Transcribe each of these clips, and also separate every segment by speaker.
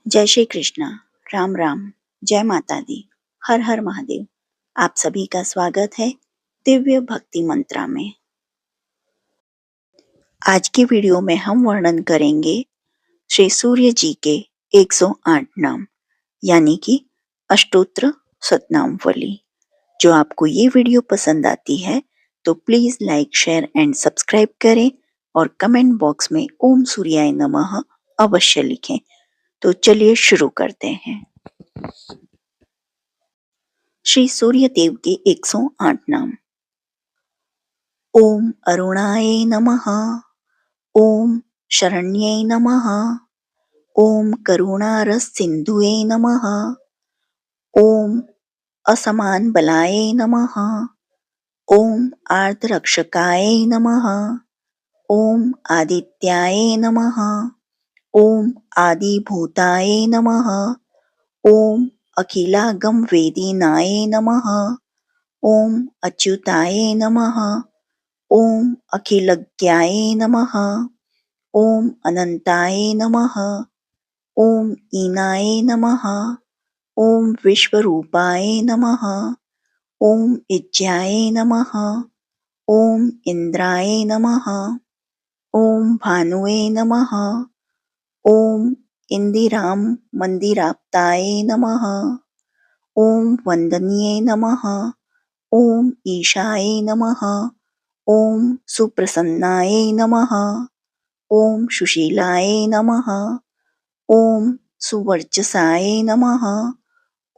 Speaker 1: जय श्री कृष्णा। राम राम। जय माता दी। हर हर महादेव। आप सभी का स्वागत है दिव्य भक्ति मंत्रा में। आज की वीडियो में हम वर्णन करेंगे श्री सूर्य जी के 108 नाम यानी कि अष्टोत्र सतनामवली। जो आपको ये वीडियो पसंद आती है तो please like, share and subscribe करें और कमेंट बॉक्स में ओम सूर्याय नमः अवश्य लिखें। तो चलिए शुरू करते हैं। श्री सूर्य देव के 108 नाम। ओम अरुणाय नमः। ओम शरण्ये नमः। ओम करुणारसिन्धुये नमः। ओम असमान बलाय नमः। ओम आर्द्ररक्षकाय नमः। ओम आदित्याय नमः। ओम आदिभूताय नमः। ओम अखिलागम वेदिनाय नमः। ओम अच्युताय नमः। ओम अखिलज्ञाय नमः। ओम अनंताय नमः। ओम ईनाय नमः। ओम विश्वरूपाय नमः। ओम इज्जाय नमः। ओम इंद्राय नमः। ओम भानुवे नमः। ओम इंदिराम मंदिराप्ताय नमः। ओम वंदनीय नमः। ओम ईशाय नमः। ओम सुप्रसन्नाय नमः। ओम सुशीलाय नमः। ओम सुवर्चसाय नमः।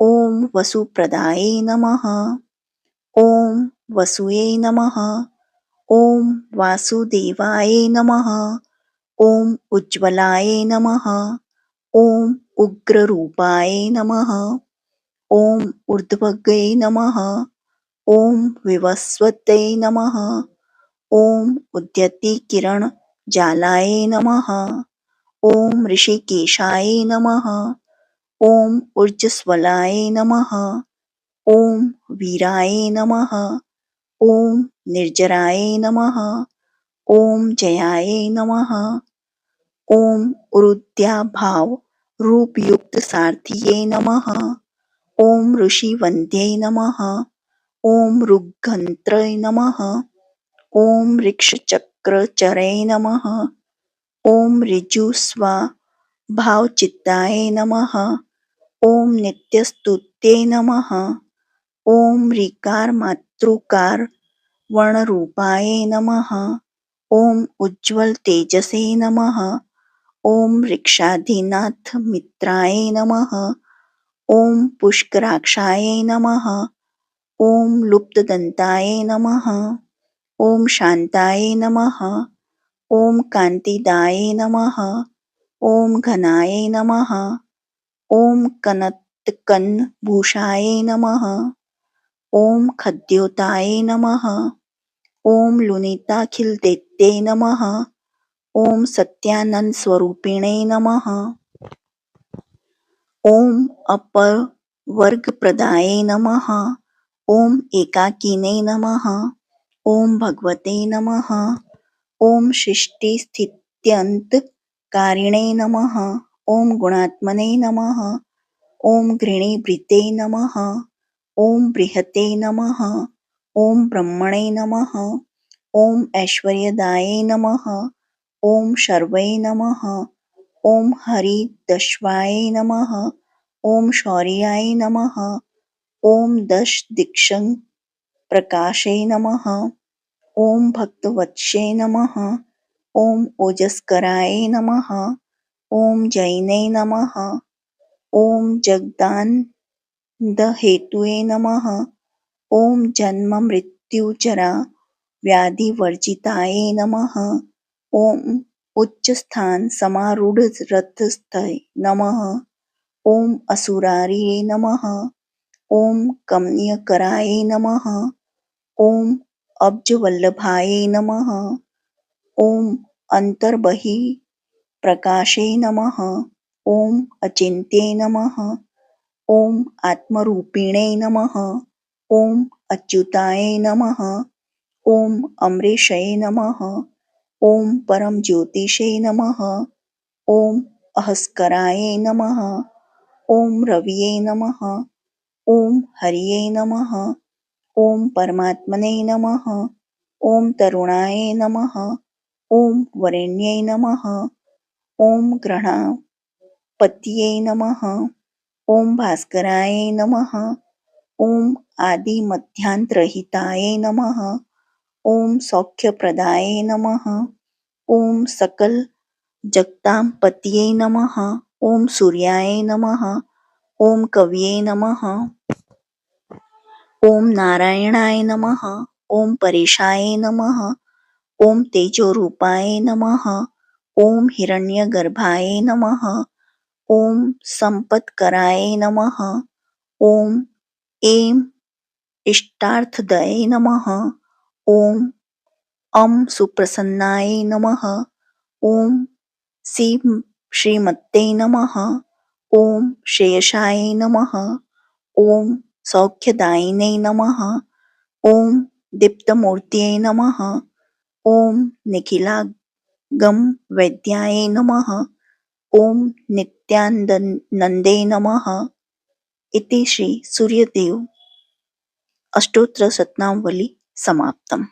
Speaker 1: ओम वसुप्रदाय नमः। ओम वसुये नमः। ओम वासुदेवाय नमः। ओम उज्ज्वलाय नमः। ओम उग्ररूपाय नमः। ओम ऊर्ध्वगये नमः। ओम विवस्वते नमः। ओम उद्यति किरण जालाय नमः। ओम ऋषिकेशाय नमः। ओम ऊर्जस्वलाय नमः। ओम वीराय नमः। ओम निर्जराय नमः। ओम जयाय नमः। ओम उरुद्याभाव रूपयुक्त सारथिये नमः। ओम ऋषिवन्द्ये नमः। ओम ऋग्गन्त्रे नमः। ओम ऋक्षचक्रचरे नमः। ओम ऋजुस्वा भावचित्ताय नमः। ओम नित्यस्तुत्ये नमः। ओम ऋकार मातृकार वर्णरूपाय नमः। ओम उज्ज्वल तेजसे नमः। ओम ऋक्षाधिनाथ मित्राय नमः। ओम पुष्कराक्षाय नमः। ओम लुप्तदन्ताय नमः। ओम शान्ताय नमः। ओम कान्तिदाय नमः। ओम घनाय नमः। ओम कनत्कनभूषाय नमः। ओम खद्योताय नमः। ओम लुनिताखिलदैत्ये नमः। ओम सत्यानंद स्वरूपिणे नमः। ओम अपवर्गप्रदाय नमः। ओम एकाकिने नमः। ओम भगवते नमः। ओम सृष्टिस्थित्यन्तकारिणे नमः। ओम गुणात्मने नमः। ओम घृणीभृते नमः। ओम बृहते नमः। ओम ब्रह्मणे नमः। ओम ऐश्वर्यदाये नमः। ओम शर्वै नमः। ओम हरिदश्वाय नमः। ओम शौर्याय नमः। ओम दश दिक्षं प्रकाशे नमः। ओम भक्तवत्से नमः। ओम ओजस्कराय नमः। ओम जैने नमः। ओम जगदानन्दहेतुये नमः। ओम जन्म मृत्युजरा व्याधिवर्जिताय नमः। ओम उच्चस्थान समारूढ़ रथस्थाय नमः। ओम असुरारिये नमः। ओम कमनीयकराय नमः। ओम अब्जवल्लभाय नमः। ओम अंतर्बहि प्रकाशे नमः। ओम अचिन्त्ये नमः। ओम आत्मरूपिणे नमः। ओम अच्युताय नमः। ओम अमरेशये नमः। ओम परम ज्योतिषे नमः। ओम अहस्कराय नमः। ओम रविये नमः। ओम हरिये नमः। ओम परमात्मने नमः। ओम तरुणाय नमः। ओम वरेण्यै नमः। ओम ग्रहणपतये नमः। ओम भास्कराय नमः। ओम आदिमध्यांतरहिताय नमः। ओम सौख्यप्रदाय नमः। ओम सकल जगतांपतये नमः। ओम सूर्याय नमः। ओम कवये नमः। ओम नारायणाय नमः। ओम परेशाय नमः। ओम तेजोरूपाय नमः। ओम हिरण्यगर्भाय नमः। ओम संपत्कराय नमः। ओम ऐं इष्टार्थदये नमः। ओम सुप्रसन्नाय नमः। ओम श्रीमत्ते नमः। ओम श्रेयसाय नमः। ओम सौख्यदायिने नमः। ओम दीप्तमूर्तये नमः। ओम निखिलागम वैद्याय नमः। ओम नित्यानंदे नमः। इति श्री सूर्यदेव अष्टोत्तर शतनामावली समाप्तम्।